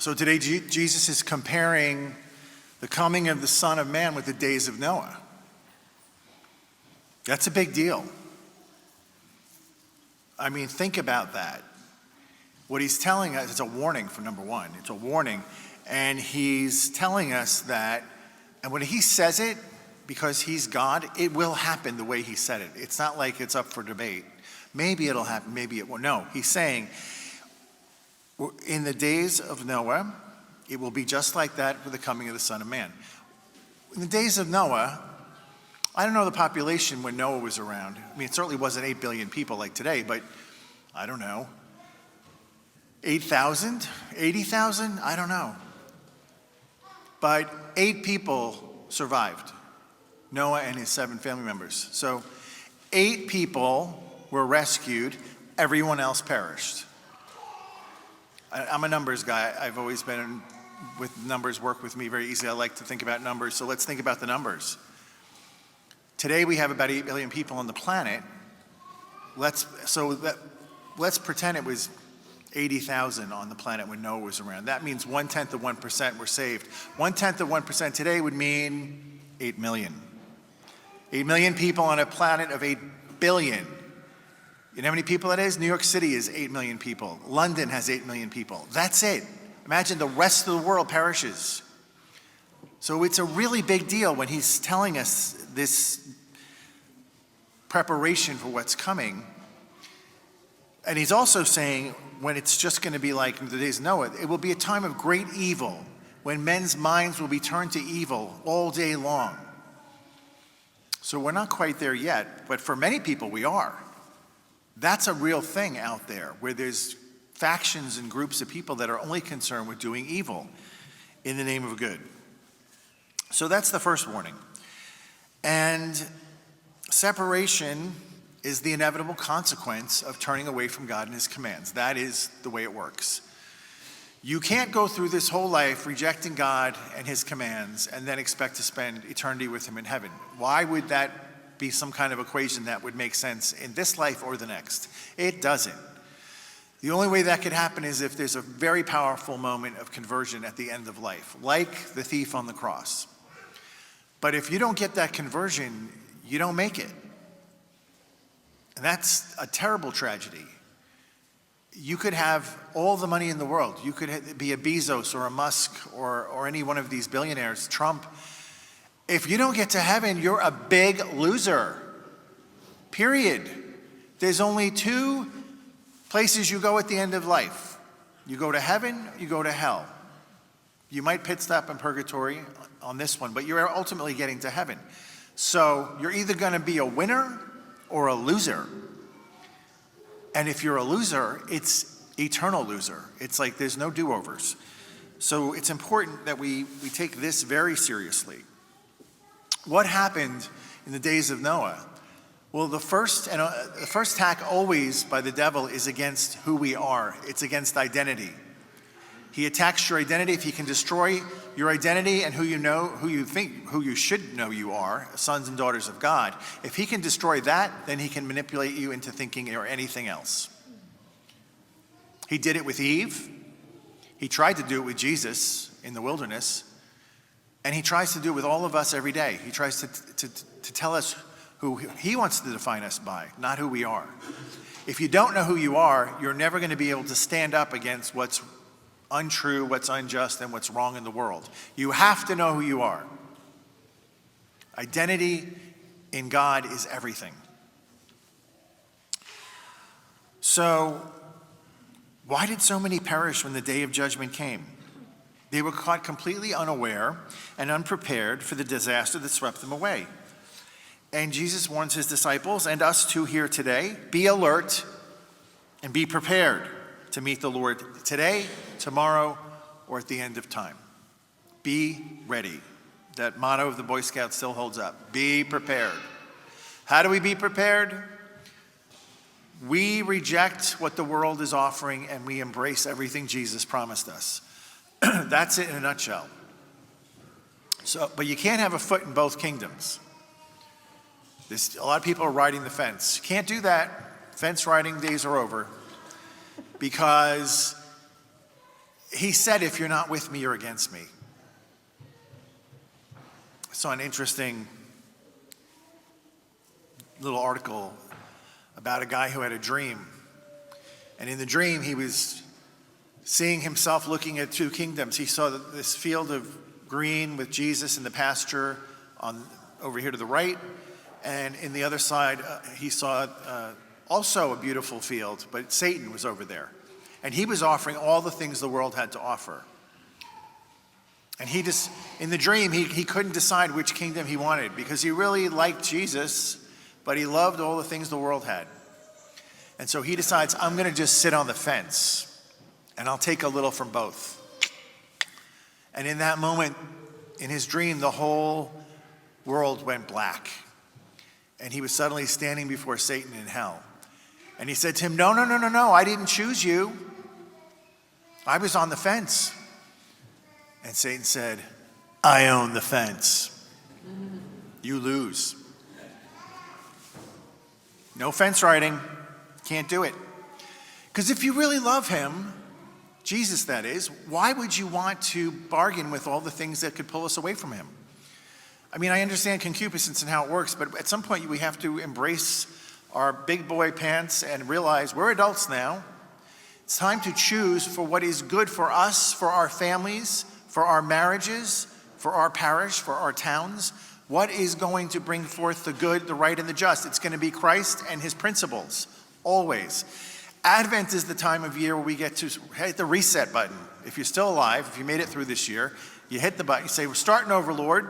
So today Jesus is comparing the coming of the Son of Man with the days of Noah. That's a big deal. I mean, think about that. What he's telling us is a warning for number one. It's a warning. And he's telling us that, and when he says it, because he's God, it will happen the way he said it. It's not like it's up for debate. Maybe it'll happen, maybe it won't. No, he's saying, in the days of Noah, it will be just like that with the coming of the Son of Man. In the days of Noah, I don't know the population when Noah was around. I mean, it certainly wasn't 8 billion people like today, but I don't know. 8,000? 80,000? I don't know. But 8 people survived. Noah and his 7 family members. So 8 people were rescued. Everyone else perished. I'm a numbers guy. I've always been with numbers, work with me very easily. I like to think about numbers. So let's think about the numbers. Today we have about 8 billion people on the planet. Let's pretend it was 80,000 on the planet when Noah was around. That means 1/10 of 1% were saved. 1/10 of 1% today would mean 8 million. 8 million people on a planet of 8 billion. You know how many people that is? New York City is 8 million people. London has 8 million people. That's it. Imagine the rest of the world perishes. So it's a really big deal when he's telling us this preparation for what's coming. And he's also saying when it's just going to be like in the days of Noah, it will be a time of great evil, when men's minds will be turned to evil all day long. So we're not quite there yet, but for many people we are. That's a real thing out there, where there's factions and groups of people that are only concerned with doing evil in the name of good. So that's the first warning. And separation is the inevitable consequence of turning away from God and his commands. That is the way it works. You can't go through this whole life rejecting God and his commands and then expect to spend eternity with him in heaven. Why would that be some kind of equation that would make sense in this life or the next? It doesn't. The only way that could happen is if there's a very powerful moment of conversion at the end of life, like the thief on the cross. But if you don't get that conversion, you don't make it. And that's a terrible tragedy. You could have all the money in the world. You could be a Bezos or a Musk or any one of these billionaires, Trump. If you don't get to heaven, you're a big loser. Period. There's only 2 places you go at the end of life. You go to heaven, you go to hell. You might pit stop in purgatory on this one, but you're ultimately getting to heaven. So you're either going to be a winner or a loser. And if you're a loser, it's eternal loser. It's like there's no do-overs. So it's important that we take this very seriously. What happened in the days of Noah? Well, the first attack always by the devil is against who we are. It's against identity. He attacks your identity. If he can destroy your identity and who you should know you are, sons and daughters of God, if he can destroy that, then he can manipulate you into thinking you're anything else. He did it with Eve. He tried to do it with Jesus in the wilderness. And he tries to do it with all of us every day. He tries to tell us who he wants to define us by, not who we are. If you don't know who you are, you're never going to be able to stand up against what's untrue, what's unjust, and what's wrong in the world. You have to know who you are. Identity in God is everything. So, why did so many perish when the day of judgment came? They were caught completely unaware and unprepared for the disaster that swept them away. And Jesus warns his disciples and us too here today, be alert and be prepared to meet the Lord today, tomorrow, or at the end of time. Be ready. That motto of the Boy Scouts still holds up. Be prepared. How do we be prepared? We reject what the world is offering and we embrace everything Jesus promised us. That's it in a nutshell. But you can't have a foot in both kingdoms. A lot of people are riding the fence. You can't do that. Fence riding days are over. Because He said, if you're not with me, you're against me. I saw an interesting little article about a guy who had a dream. And in the dream, he was seeing himself looking at two kingdoms. He saw this field of green with Jesus in the pasture over here to the right. And in the other side, he saw also a beautiful field, but Satan was over there. And he was offering all the things the world had to offer. And in the dream, he couldn't decide which kingdom he wanted because he really liked Jesus, but he loved all the things the world had. And so he decides, I'm going to just sit on the fence and I'll take a little from both. And in that moment, in his dream, the whole world went black. And he was suddenly standing before Satan in hell. And he said to him, no, I didn't choose you. I was on the fence. And Satan said, I own the fence. You lose. No fence riding. Can't do it. Because if you really love him, Jesus that is, why would you want to bargain with all the things that could pull us away from him? I mean, I understand concupiscence and how it works, but at some point we have to embrace our big boy pants and realize we're adults now. It's time to choose for what is good for us, for our families, for our marriages, for our parish, for our towns. What is going to bring forth the good, the right, and the just? It's going to be Christ and his principles, always. Advent is the time of year where we get to hit the reset button. If you're still alive, if you made it through this year, you hit the button, you say, we're starting over, Lord.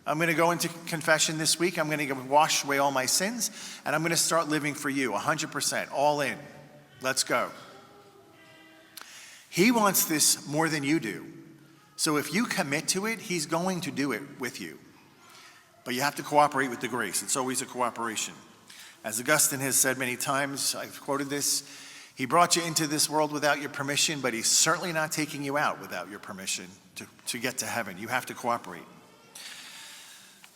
I'm going to go into confession this week. I'm going to wash away all my sins, and I'm going to start living for you, 100%, all in. Let's go. He wants this more than you do. So if you commit to it, he's going to do it with you. But you have to cooperate with the grace. It's always a cooperation. As Augustine has said many times, I've quoted this, he brought you into this world without your permission, but he's certainly not taking you out without your permission to get to heaven. You have to cooperate.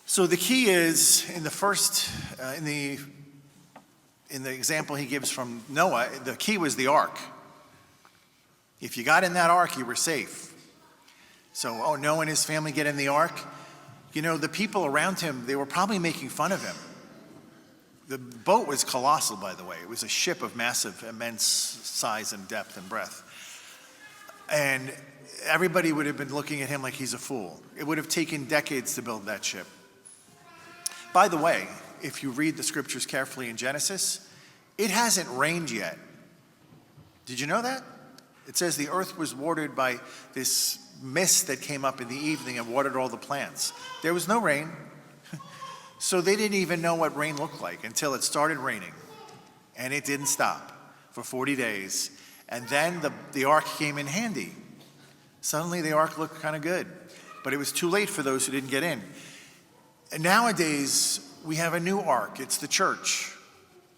So the key is, in the example he gives from Noah, the key was the ark. If you got in that ark, you were safe. So, Noah and his family get in the ark. You know, the people around him, they were probably making fun of him. The boat was colossal, by the way. It was a ship of massive, immense size and depth and breadth. And everybody would have been looking at him like he's a fool. It would have taken decades to build that ship. By the way, if you read the scriptures carefully in Genesis, it hasn't rained yet. Did you know that? It says the earth was watered by this mist that came up in the evening and watered all the plants. There was no rain. So they didn't even know what rain looked like until it started raining. And it didn't stop for 40 days. And then the ark came in handy. Suddenly the ark looked kind of good. But it was too late for those who didn't get in. And nowadays, we have a new ark. It's the church.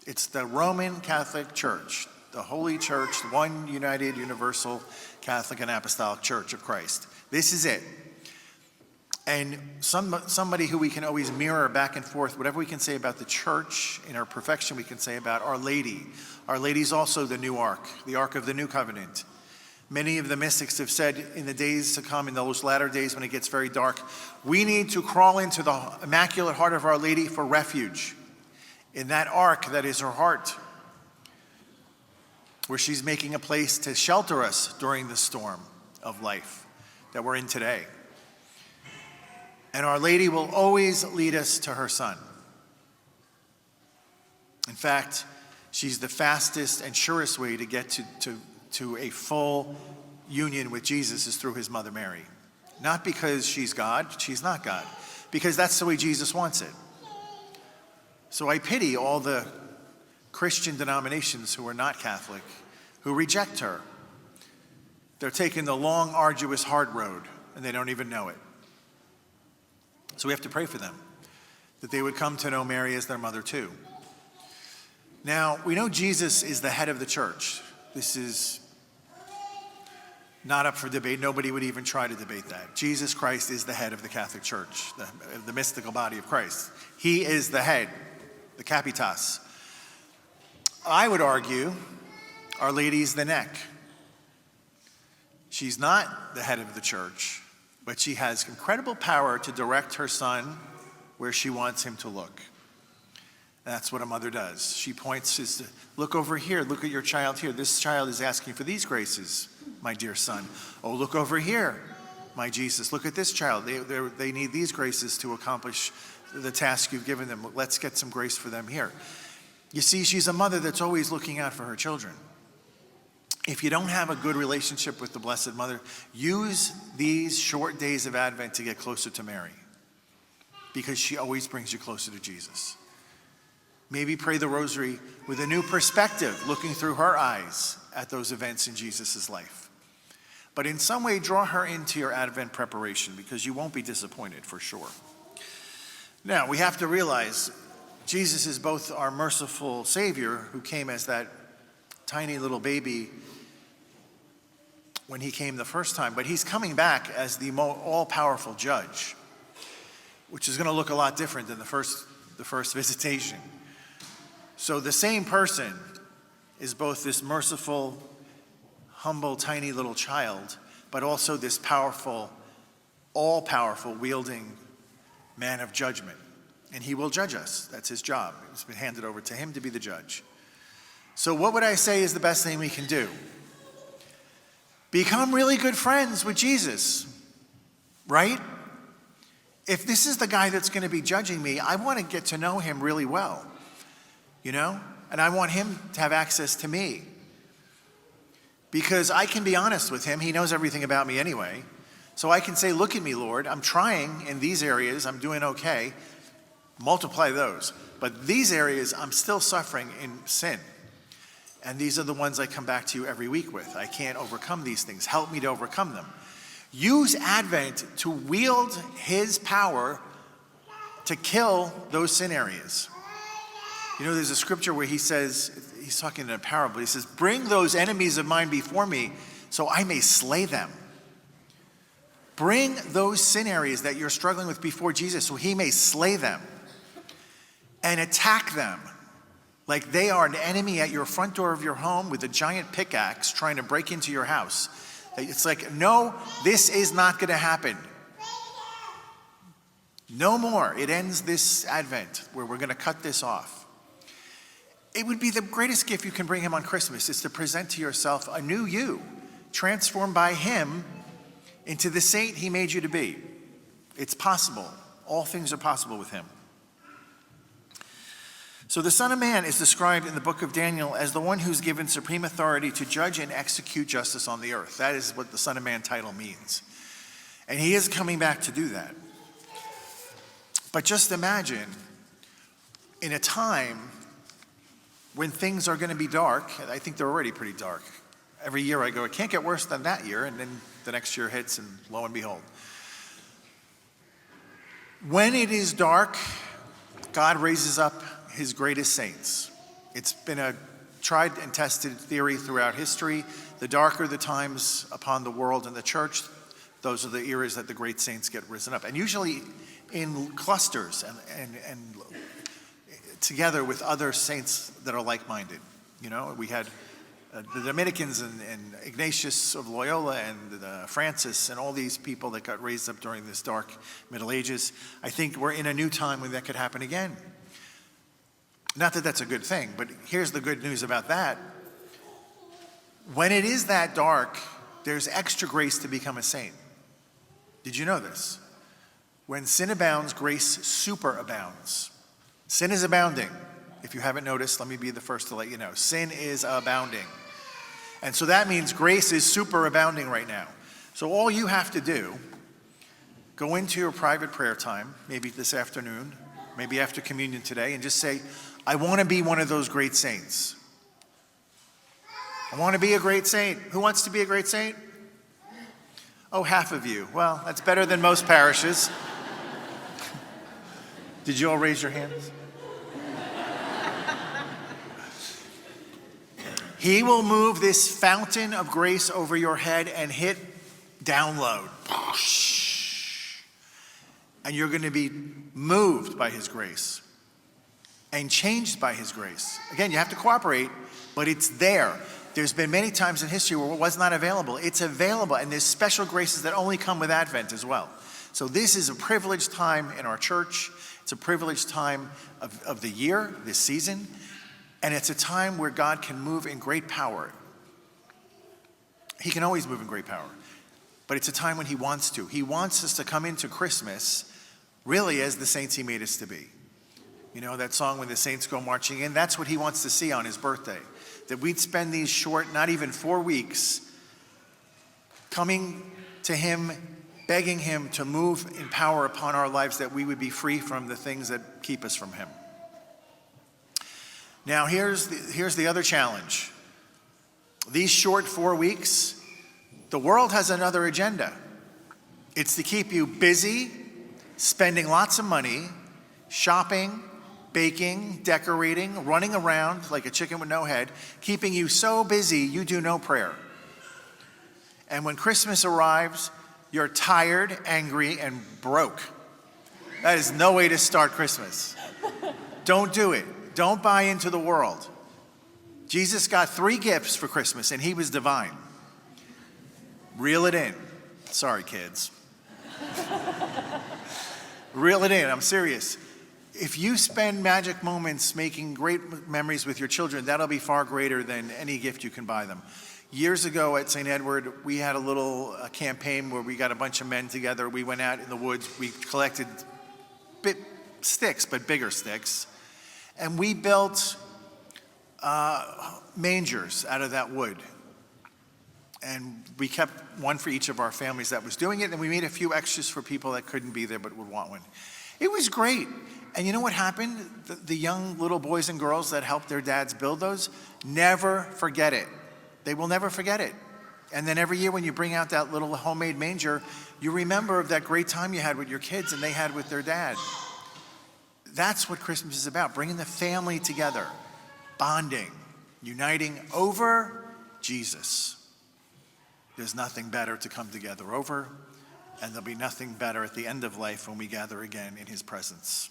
It's the Roman Catholic Church, the Holy Church, the one united, universal Catholic and Apostolic Church of Christ. This is it. And somebody who we can always mirror back and forth, whatever we can say about the church, in our perfection we can say about Our Lady. Our Lady's also the new ark, the ark of the new covenant. Many of the mystics have said in the days to come, in those latter days when it gets very dark, we need to crawl into the Immaculate Heart of Our Lady for refuge. In that ark that is her heart, where she's making a place to shelter us during the storm of life that we're in today. And Our Lady will always lead us to her Son. In fact, she's the fastest and surest way to get to a full union with Jesus is through his mother Mary. Not because she's God, she's not God, because that's the way Jesus wants it. So I pity all the Christian denominations who are not Catholic, who reject her. They're taking the long, arduous, hard road, and they don't even know it. So we have to pray for them, that they would come to know Mary as their mother too. Now, we know Jesus is the head of the church. This is not up for debate. Nobody would even try to debate that. Jesus Christ is the head of the Catholic Church, the mystical body of Christ. He is the head, the capitas. I would argue Our Lady's the neck. She's not the head of the church, but she has incredible power to direct her son where she wants him to look. That's what a mother does. She points, says, look over here, look at your child here. This child is asking for these graces, my dear son. Oh, look over here, my Jesus. Look at this child. They need these graces to accomplish the task you've given them. Let's get some grace for them here. You see, she's a mother that's always looking out for her children. If you don't have a good relationship with the Blessed Mother, use these short days of Advent to get closer to Mary, because she always brings you closer to Jesus. Maybe pray the rosary with a new perspective, looking through her eyes at those events in Jesus' life. But in some way, draw her into your Advent preparation, because you won't be disappointed for sure. Now, we have to realize Jesus is both our merciful Savior, who came as that tiny little baby when he came the first time, but he's coming back as the all-powerful judge, which is going to look a lot different than the first visitation. So the same person is both this merciful, humble, tiny little child, but also this powerful, all-powerful, wielding man of judgment. And he will judge us. That's his job. It's been handed over to him to be the judge. So what would I say is the best thing we can do? Become really good friends with Jesus, right? If this is the guy that's going to be judging me, I want to get to know him really well, and I want him to have access to me, because I can be honest with him. He knows everything about me anyway. So I can say, look at me, Lord. I'm trying in these areas. I'm doing okay. Multiply those. But these areas, I'm still suffering in sin. And these are the ones I come back to you every week with. I can't overcome these things. Help me to overcome them. Use Advent to wield his power to kill those sin areas. There's a scripture where he says, he's talking in a parable, he says, bring those enemies of mine before me so I may slay them. Bring those sin areas that you're struggling with before Jesus so he may slay them and attack them like they are an enemy at your front door of your home with a giant pickaxe trying to break into your house. It's like, no, this is not going to happen. No more. It ends this Advent where we're going to cut this off. It would be the greatest gift you can bring him on Christmas, is to present to yourself a new you, transformed by him into the saint he made you to be. It's possible. All things are possible with him. So the Son of Man is described in the book of Daniel as the one who's given supreme authority to judge and execute justice on the earth. That is what the Son of Man title means. And he is coming back to do that. But just imagine, in a time when things are going to be dark, and I think they're already pretty dark. Every year I go, it can't get worse than that year, and then the next year hits, and lo and behold. When it is dark, God raises up his greatest saints. It's been a tried and tested theory throughout history. The darker the times upon the world and the church, those are the eras that the great saints get risen up. And usually in clusters and together with other saints that are like-minded. We had the Dominicans and Ignatius of Loyola and Francis and all these people that got raised up during this dark Middle Ages. I think we're in a new time when that could happen again. Not that that's a good thing, but here's the good news about that. When it is that dark, there's extra grace to become a saint. Did you know this? When sin abounds, grace superabounds. Sin is abounding. If you haven't noticed, let me be the first to let you know. Sin is abounding. And so that means grace is superabounding right now. So all you have to do, go into your private prayer time, maybe this afternoon, maybe after communion today, and just say, I want to be one of those great saints. I want to be a great saint. Who wants to be a great saint? Oh, half of you. Well, that's better than most parishes. Did you all raise your hands? He will move this fountain of grace over your head and hit download. And you're going to be moved by his grace and changed by his grace. Again, you have to cooperate, but it's there. There's been many times in history where it was not available. It's available, and there's special graces that only come with Advent as well. So this is a privileged time in our church. It's a privileged time of the year, this season, and it's a time where God can move in great power. He can always move in great power, but it's a time when he wants to. He wants us to come into Christmas really as the saints he made us to be. You know, that song, When the Saints Go Marching In, that's what he wants to see on his birthday. That we'd spend these short, not even 4 weeks, coming to him, begging him to move in power upon our lives, that we would be free from the things that keep us from him. Now, here's the other challenge. These short 4 weeks, the world has another agenda. It's to keep you busy, spending lots of money, shopping, baking, decorating, running around like a chicken with no head, keeping you so busy you do no prayer. And when Christmas arrives, you're tired, angry, and broke. That is no way to start Christmas. Don't do it. Don't buy into the world. Jesus got 3 gifts for Christmas, and he was divine. Reel it in. Sorry, kids. Reel it in. I'm serious. If you spend magic moments making great memories with your children, that'll be far greater than any gift you can buy them. Years ago at St. Edward, we had a little campaign where we got a bunch of men together. We went out in the woods. We collected sticks, but bigger sticks. And we built mangers out of that wood. And we kept one for each of our families that was doing it. And we made a few extras for people that couldn't be there but would want one. It was great. And you know what happened? The young little boys and girls that helped their dads build those never forget it. They will never forget it. And then every year when you bring out that little homemade manger, you remember that great time you had with your kids and they had with their dad. That's what Christmas is about, bringing the family together, bonding, uniting over Jesus. There's nothing better to come together over, and there'll be nothing better at the end of life when we gather again in his presence.